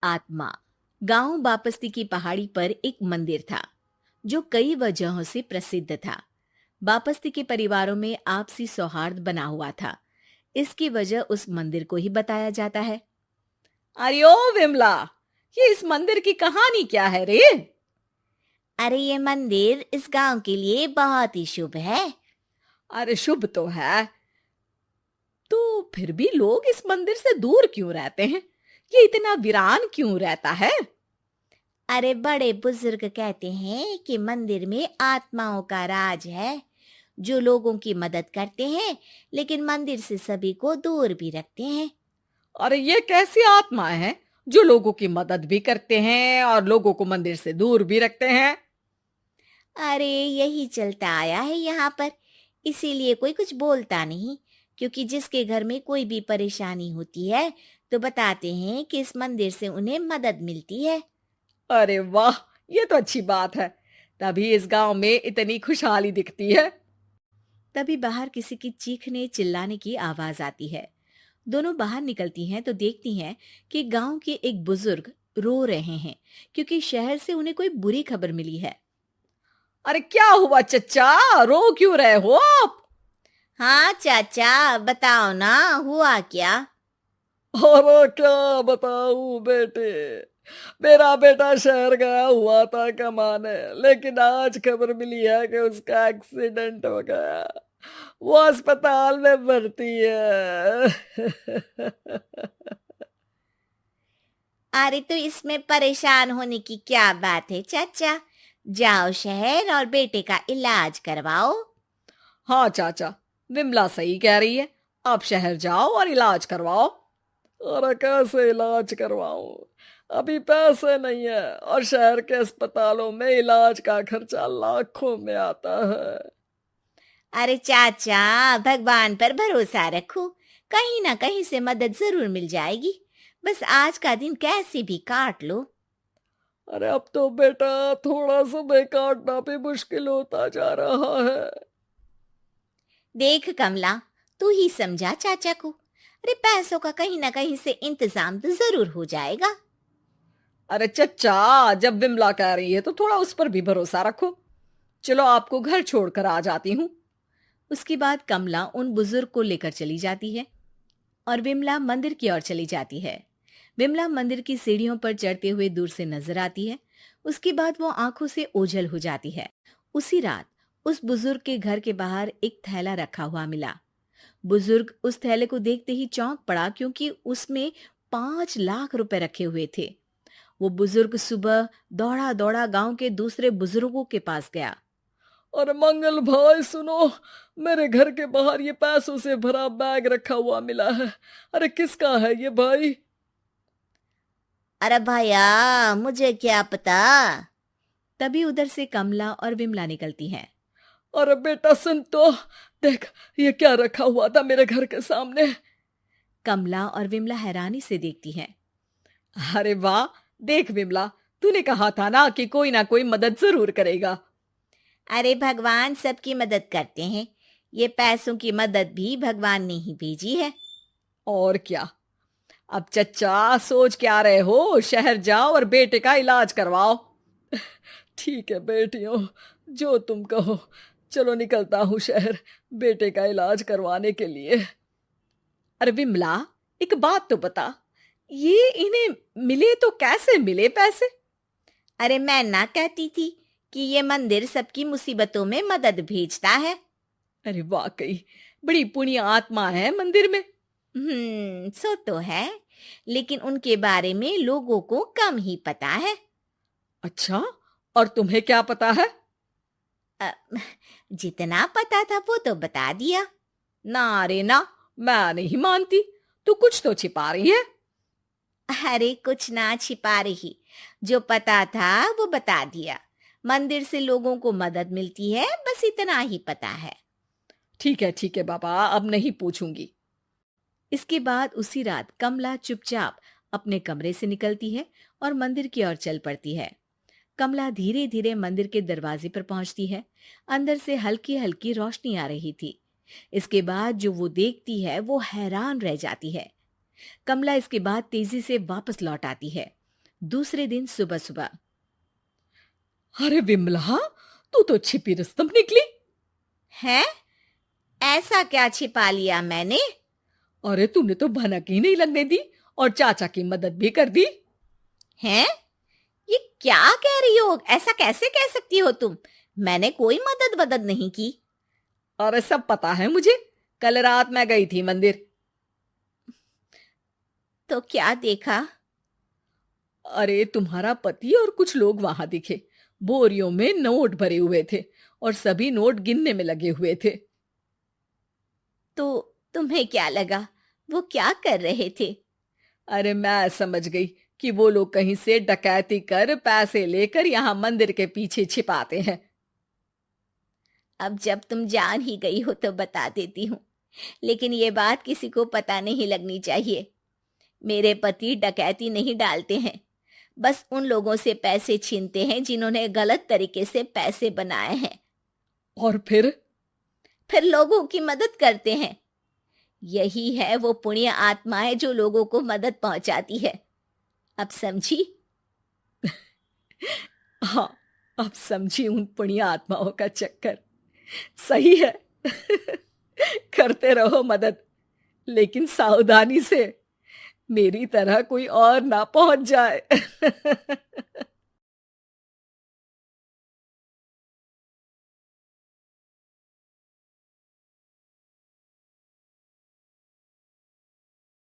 आत्मा। गांव बापस्ती की पहाड़ी पर एक मंदिर था जो कई वजहों से प्रसिद्ध था। बापस्ती के परिवारों में आपसी सौहार्द बना हुआ था। इसकी वजह उस मंदिर को ही बताया जाता है। अरे ओ विमला, ये इस मंदिर की कहानी क्या है रे? अरे ये मंदिर इस गांव के लिए बहुत ही शुभ है। अरे शुभ तो है, तो फिर भी लोग इस मंदिर से दूर क्यों रहते हैं? ये इतना वीरान क्यों रहता है? अरे बड़े बुजुर्ग कहते हैं कि मंदिर में आत्माओं का राज है जो लोगों की मदद करते हैं, लेकिन मंदिर से सभी को दूर भी रखते हैं। अरे ये कैसी आत्माएं हैं जो लोगों की मदद भी करते हैं और लोगों को मंदिर से दूर भी रखते हैं? अरे यही चलता आया है यहाँ पर, इसीलिए कोई कुछ बोलता नहीं। क्योंकि जिसके घर में कोई भी परेशानी होती है तो बताते हैं कि इस मंदिर से उन्हें मदद मिलती है। अरे वाह, ये तो अच्छी बात है। तभी इस गांव में इतनी खुशहाली दिखती है। तभी बाहर किसी की चीखने चिल्लाने की आवाज आती है। दोनों बाहर निकलती हैं तो देखती हैं कि गांव के एक बुजुर्ग रो रहे हैं क्योंकि शहर से उन्हें कोई बुरी खबर मिली है। अरे क्या हुआ चच्चा, रो क्यों रहे हो आप? हाँ चाचा, बताओ ना, हुआ क्या? अरे क्या बताऊं बेटे, मेरा बेटा शहर गया हुआ था कमाने, लेकिन आज खबर मिली है कि उसका एक्सीडेंट हो गया। वो अस्पताल में भर्ती है। अरे तो इसमें परेशान होने की क्या बात है चाचा, जाओ शहर और बेटे का इलाज करवाओ। हाँ चाचा, विमला सही कह रही है। आप शहर जाओ और इलाज करवाओ। अरे कैसे इलाज करवाऊं, अभी पैसे नहीं है और शहर के अस्पतालों में इलाज का खर्चा लाखों में आता है। अरे चाचा, भगवान पर भरोसा रखो, कहीं ना कहीं से मदद जरूर मिल जाएगी। बस आज का दिन कैसे भी काट लो। अरे अब तो बेटा थोड़ा समय काटना भी मुश्किल होता जा रहा है। देख कमला, तू ही समझा चाचा को। अरे पैसों का कहीं ना कहीं से इंतजाम तो जरूर हो जाएगा। अरे चच्चा, जब विमला कह रही है तो थोड़ा उस पर भी भरोसा रखो। चलो आपको घर छोड़कर आ जाती हूँ। उसके बाद कमला उन बुजुर्ग को लेकर चली जाती है और विमला मंदिर की ओर चली जाती है। विमला मंदिर की सीढ़ियों पर चढ़ते हुए दूर से नजर आती है। उसके बाद वो आंखों से ओझल हो जाती है। उसी रात उस बुजुर्ग के घर के बाहर एक थैला रखा हुआ मिला। बुजुर्ग उस थैले को देखते ही चौंक पड़ा क्योंकि उसमें 5 लाख रुपए रखे हुए थे। वो बुजुर्ग सुबह दौड़ा दौड़ा गांव के दूसरे बुजुर्गों के पास गया। और मंगल भाई सुनो, मेरे घर के बाहर ये पैसों से भरा बैग रखा हुआ मिला है। अरे किसका है ये भाई? अरे भैया, मुझे क्या पता। तभी उधर से कमला और विमला निकलती हैं। अरे बेटा सुन तो, देख ये क्या रखा हुआ था मेरे घर के सामने। कमला और विमला हैरानी से देखती हैं। अरे वाह, देख विमला, तूने कहा था ना कि कोई ना कोई मदद जरूर करेगा। अरे भगवान सबकी मदद करते हैं, ये पैसों की मदद भी भगवान ने ही भेजी है। और क्या। अब चच्चा सोच क्या रहे हो, शहर जाओ और बेटे का इलाज करवाओ। ठीक है बेटियों, जो तुम कहो। चलो निकलता हूँ शहर बेटे का इलाज करवाने के लिए। अरे विमला, एक बात तो बता, ये इन्हें मिले तो कैसे मिले पैसे? अरे मैं ना कहती थी कि ये मंदिर सबकी मुसीबतों में मदद भेजता है। अरे वाकई बड़ी पुण्य आत्मा है मंदिर में। सो तो है, लेकिन उनके बारे में लोगों को कम ही पता है। अच्छा, और तुम्हें क्या पता है? अ, जितना पता था वो तो बता दिया। ना रे ना, मैं नहीं मानती। तू कुछ तो छिपा रही है। अरे कुछ ना छिपा रही, जो पता था वो बता दिया। मंदिर से लोगों को मदद मिलती है, बस इतना ही पता है। ठीक है बाबा, अब नहीं पूछूंगी। इसके बाद उसी रात कमला चुपचाप अपने कमरे से निकलती है और मंदिर की ओर चल पड़ती है। कमला धीरे धीरे मंदिर के दरवाजे पर पहुंचती है। अंदर से हल्की हल्की रोशनी आ रही थी। इसके बाद जो वो देखती है वो हैरान रह जाती है। कमला इसके बाद तेजी से वापस लौट आती है। दूसरे दिन सुबह सुबह। अरे विमला, तू तो छिपी रुस्तम निकली। है? ऐसा क्या छिपा लिया मैंने? अरे तूने तो भनक ही नहीं लगने दी और चाचा की मदद भी कर दी। हैं? ये क्या कह रही हो? ऐसा कैसे कह सकती हो तुम? मैंने कोई मदद वदद नहीं की। अरे सब पता है मुझे, कल रात मैं गई थी मंदिर। तो क्या देखा? अरे तुम्हारा पति और कुछ लोग वहां दिखे। बोरियों में नोट भरे हुए थे और सभी नोट गिनने में लगे हुए थे। तो तुम्हें क्या लगा? वो क्या कर रहे थे? अरे मैं समझ गई कि वो लोग कहीं से डकैती कर पैसे लेकर यहाँ मंदिर के पीछे छिपाते हैं। अब जब तुम जान ही गई हो तो बता देती हूँ, लेकिन ये बात किसी को पता नहीं लगनी चाहिए। मेरे पति डकैती नहीं डालते हैं, बस उन लोगों से पैसे छीनते हैं जिन्होंने गलत तरीके से पैसे बनाए हैं। और फिर लोगों की मदद करते हैं। यही है वो पुण्य आत्माएं जो लोगों को मदद पहुंचाती है। अब समझी? हाँ, अब समझी उन पुण्य आत्माओं का चक्कर। सही है। करते रहो मदद, लेकिन सावधानी से, मेरी तरह कोई और ना पहुंच जाए।